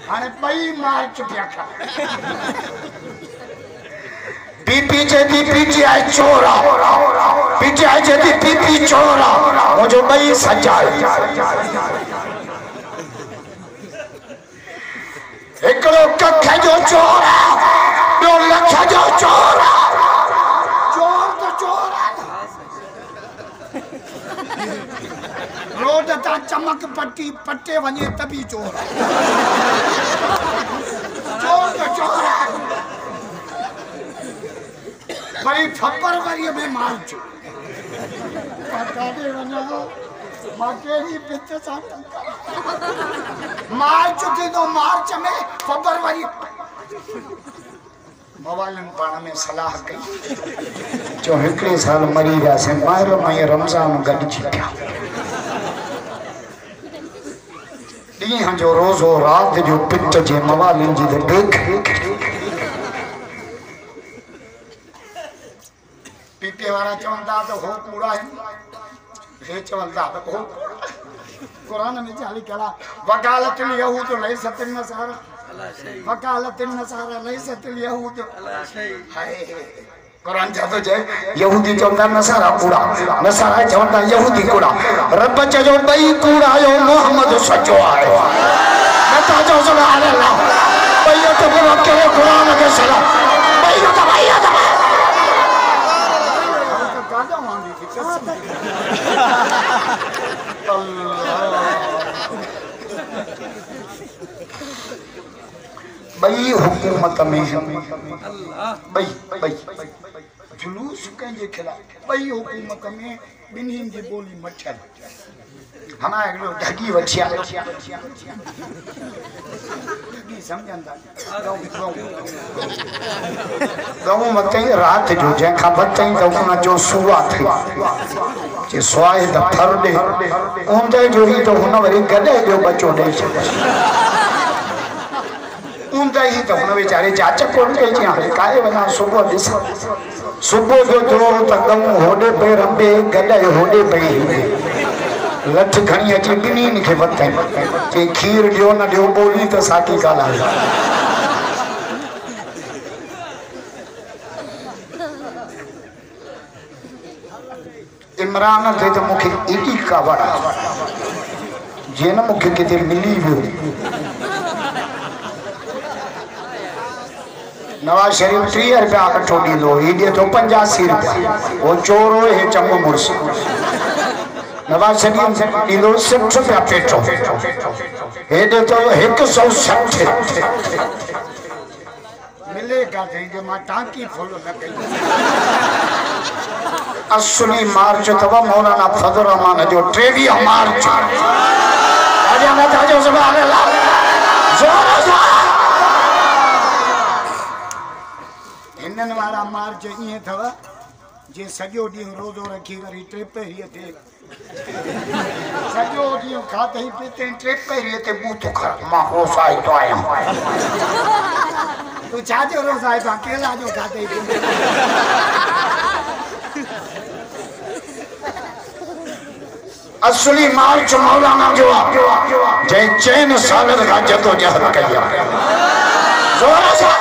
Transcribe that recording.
हाने बई मार्च पिया कर पीपी जेदी पीटीआई चोरा पीटीआई जेदी पीपी चोरा मुझे बई सजाए एकड़ो कख जो चोरा दो लख जो चोरा चोर तो चोरा रोड ता चमक पट्टी पट्टे वने तभी चोर चोर तो चोरा भाई थप्पड़ मारिए में मार चो काटे वना माकेरी पिते साथ मार्च थी तो मार्च में फरवरी मोबाइल पाण में सलाह कई जो हिकड़े साल मरी गया से मार में रमजान गडजी पिया डी जो रोजो रात जो पित जे मोबाइल जी दे देख पीपे वाला चवंदा तो हो कूड़ा है हे चवंदा तो हो कुरान में चाली कला वकालत यहूद लैसत नसारा वकालत नसारा लैसत यहूद हाय कुरान जातो जे यहूदी चवंदा नसारा कूड़ा नसारा चवंदा यहूदी कूड़ा रब चयो बई कूड़ा यो मोहम्मद सचो आहे नता जो सुभान अल्लाह बई तो के कुरान के सलाम बई तो भाई गाजा मांगी थी बई हुकूमत में बई जुलूस के खिलाफ बई हुकूमत में बिन्हीं की बोली मच्छर हना एकलो ढगी वछिया ढगी समझंदा गऊ मते रात जो जे खा बतई तो उना जो सुआ थी जे सोए द फरदे उंदे जो ही तो हुन वरी गडे जो बच्चो दे उंदे ही तो हुन बेचारे चाचा कोन के जी हां काए वना सुबह दिस सुबह जो जो त गऊ होडे पे रंबे गडे होडे पे लठ घणी अची बिन्हीं खे वतई के खीर दियो न दियो बोली तो साकी गाला इमरान थे तो मुखे एडी का वड़ा जेन मुखे किते मिली वियो नवाज शरीफ 30 रुपया अठो दींदो हीडे तो 85 रुपया वो चोरो है चमो मुर्स नवाज शरीफ दींदो 60 रुपया पेटो हेडे तो 160 मिलेगा जे मा टांकी फुल न कई असली मार्च तवा मौलाना फजल रहमान जो 23 मार्च आजा ना ताजो सुभान अल्लाह जोर से हिनन वाला मार्च ये थवा जे सजो डी रोजो रखी करी ट्रेपरिए थे सजो डी खाते ही पीते ट्रेपरिए थे मुंह तो खा मा हो साई तो आया तू चाजो रोज आए तो अकेला जो खाते ही असली मार्च मौलाना जो जय चैन सागर का जदोजहद कया जोर से